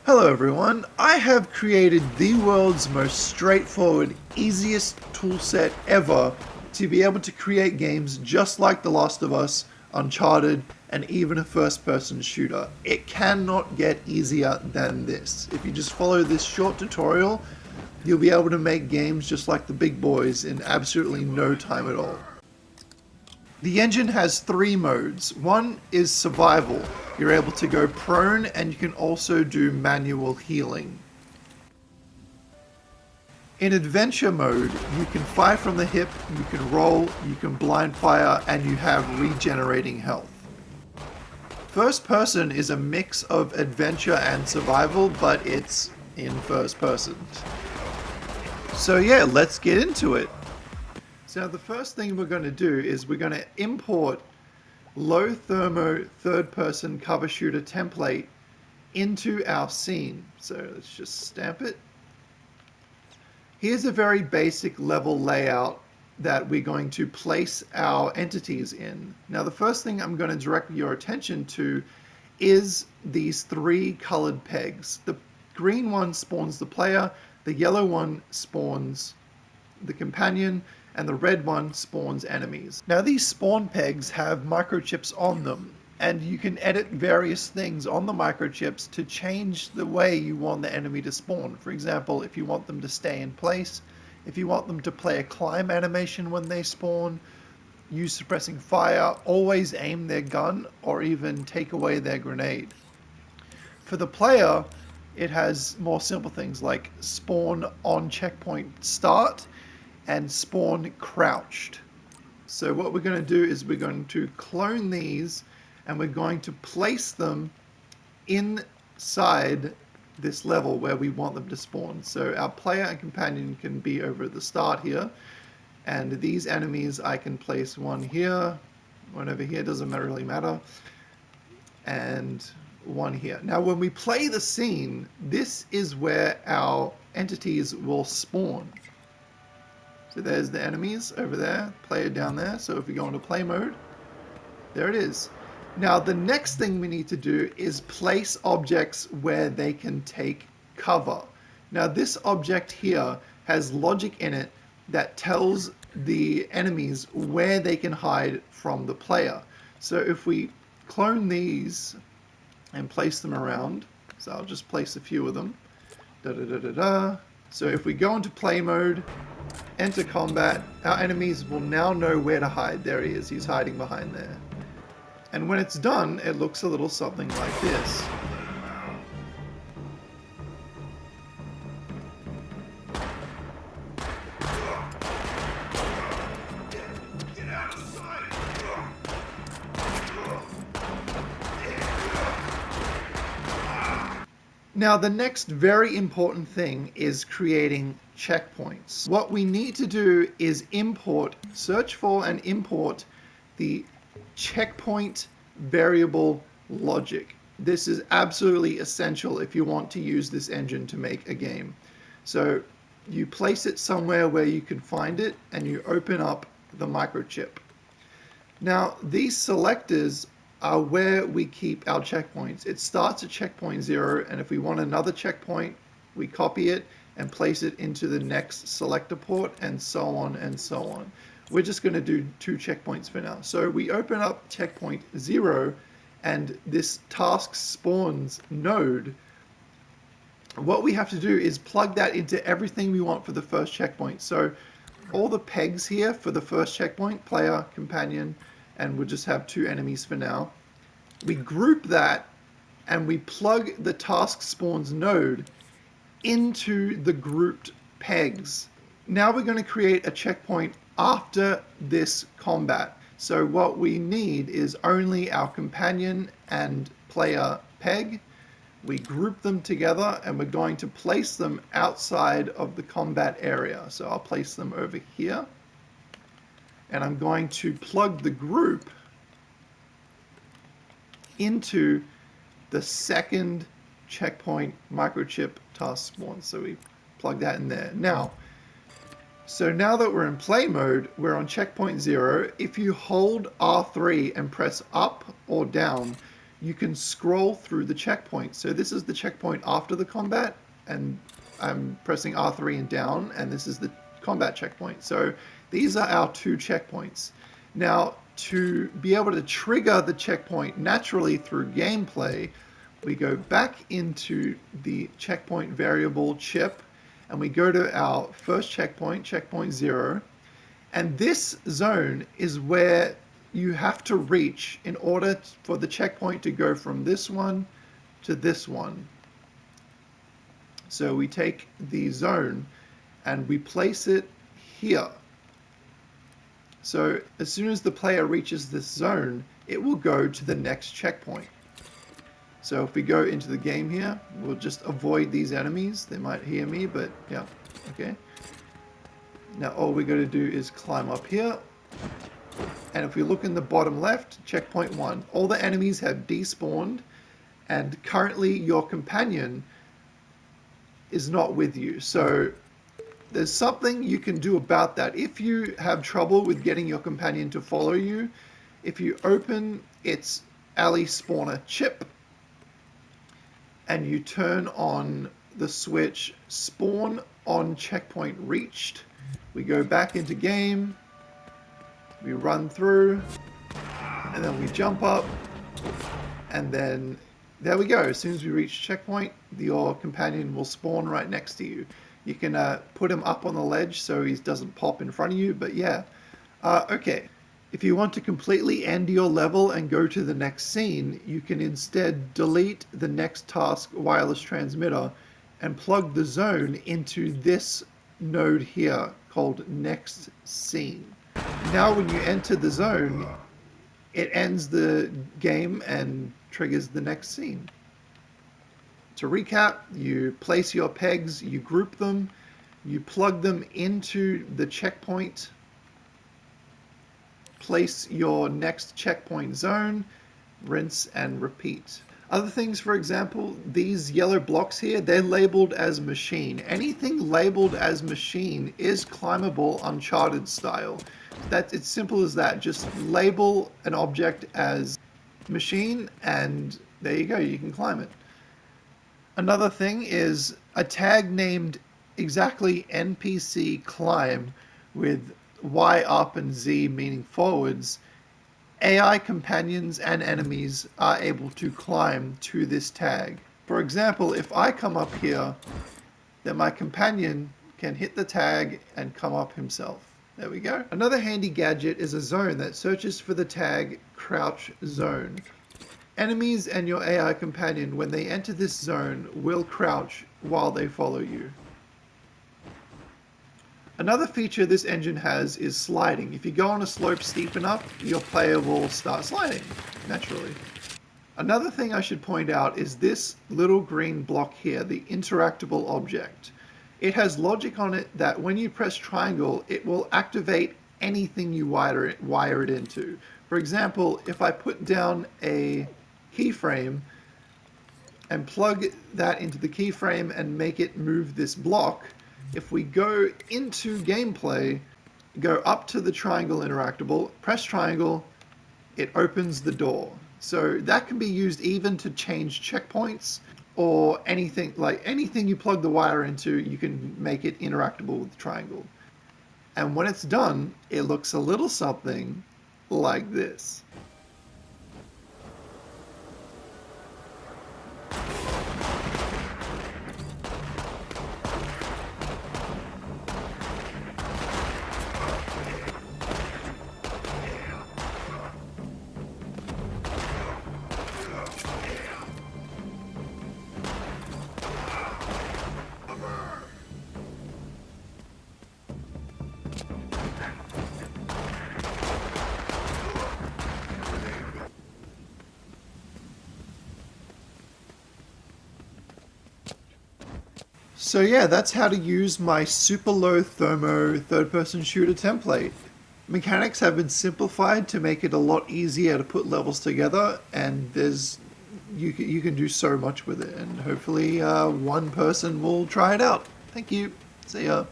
Hello everyone, I have created the world's most straightforward, easiest toolset ever to be able to create games just like The Last of Us, Uncharted, and even a first-person shooter. It cannot get easier than this. If you just follow this short tutorial, you'll be able to make games just like the big boys in absolutely no time at all. The engine has three modes. One is survival. You're able to go prone and you can also do manual healing. In adventure mode, you can fire from the hip, you can roll, you can blind fire, and you have regenerating health. First person is a mix of adventure and survival, but it's in first person. So yeah, let's get into it. So the first thing we're going to do is we're going to import low thermo third person cover shooter template into our scene. So let's just stamp it. Here's a very basic level layout that we're going to place our entities in. Now the first thing I'm going to direct your attention to is these three colored pegs. The green one spawns the player, the yellow one spawns the companion, and the red one spawns enemies. Now these spawn pegs have microchips on them, and you can edit various things on the microchips to change the way you want the enemy to spawn. For example, if you want them to stay in place, if you want them to play a climb animation when they spawn, use suppressing fire, always aim their gun, or even take away their grenade. For the player, it has more simple things like spawn on checkpoint start and spawn crouched. So what we're going to do is we're going to clone these and we're going to place them inside this level where we want them to spawn. So our player and companion can be over at the start here, and these enemies I can place one here, one over here, doesn't really matter, and one here. Now when we play the scene, this is where our entities will spawn. So there's the enemies over there, player down there. So if we go into play mode, there it is. Now the next thing we need to do is place objects where they can take cover. Now this object here has logic in it that tells the enemies where they can hide from the player. So if we clone these and place them around, so I'll just place a few of them. Da da da da da. So if we go into play mode, enter combat, our enemies will now know where to hide. There he is, he's hiding behind there. And when it's done, it looks a little something like this. Now the next very important thing is creating checkpoints. What we need to do is search for and import the checkpoint variable logic. This is absolutely essential if you want to use this engine to make a game. So you place it somewhere where you can find it and you open up the microchip. Now these selectors are where we keep our checkpoints. It starts at checkpoint 0, and if we want another checkpoint, we copy it and place it into the next selector port, and so on and so on. We're just going to do 2 checkpoints for now. So we open up checkpoint 0, and this task spawns node. What we have to do is plug that into everything we want for the first checkpoint. So all the pegs here for the first checkpoint, player, companion, and we'll just have 2 enemies for now. We group that and we plug the task spawns node into the grouped pegs. Now we're going to create a checkpoint after this combat. So what we need is only our companion and player peg. We group them together and we're going to place them outside of the combat area. So I'll place them over here. And I'm going to plug the group into the second checkpoint microchip task spawn. So we plug that in there. Now that we're in play mode, we're on checkpoint 0. If you hold R3 and press up or down, you can scroll through the checkpoint. So this is the checkpoint after the combat, and I'm pressing R3 and down, and this is the combat checkpoint. So these are our 2 checkpoints. Now, to be able to trigger the checkpoint naturally through gameplay, we go back into the checkpoint variable chip, and we go to our first checkpoint, checkpoint 0, and this zone is where you have to reach in order for the checkpoint to go from this one to this one. So we take the zone and we place it here. So as soon as the player reaches this zone, it will go to the next checkpoint. So if we go into the game here, we'll just avoid these enemies. They might hear me, but yeah, okay. Now all we got to do is climb up here. And if we look in the bottom left, checkpoint 1, all the enemies have despawned, and currently your companion is not with you. So there's something you can do about that. If you have trouble with getting your companion to follow you, if you open its alley spawner chip and you turn on the switch spawn on checkpoint reached, we go back into game, we run through, and then we jump up, and then there we go. As soon as we reach checkpoint, your companion will spawn right next to you. You can put him up on the ledge so he doesn't pop in front of you, but yeah. Okay, if you want to completely end your level and go to the next scene, you can instead delete the next task wireless transmitter and plug the zone into this node here called next scene. Now when you enter the zone, it ends the game and triggers the next scene. To recap, you place your pegs, you group them, you plug them into the checkpoint, place your next checkpoint zone, rinse and repeat. Other things, for example, these yellow blocks here, they're labeled as machine. Anything labeled as machine is climbable Uncharted style. It's simple as that. Just label an object as machine and there you go, you can climb it. Another thing is a tag named exactly NPC climb with Y up and Z meaning forwards. AI companions and enemies are able to climb to this tag. For example, if I come up here, then my companion can hit the tag and come up himself. There we go. Another handy gadget is a zone that searches for the tag crouch zone. Enemies and your AI companion, when they enter this zone, will crouch while they follow you. Another feature this engine has is sliding. If you go on a slope steep enough, your player will start sliding, naturally. Another thing I should point out is this little green block here, the interactable object. It has logic on it that when you press triangle, it will activate anything you wire it into. For example, if I put down a keyframe and plug that into the keyframe and make it move this block, if we go into gameplay, go up to the triangle interactable, press triangle, it opens the door. So that can be used even to change checkpoints or anything, like anything you plug the wire into, you can make it interactable with the triangle. And when it's done, it looks a little something like this. So yeah, that's how to use my super low thermo third-person shooter template. Mechanics have been simplified to make it a lot easier to put levels together, and you can do so much with it, and hopefully one person will try it out. Thank you. See ya.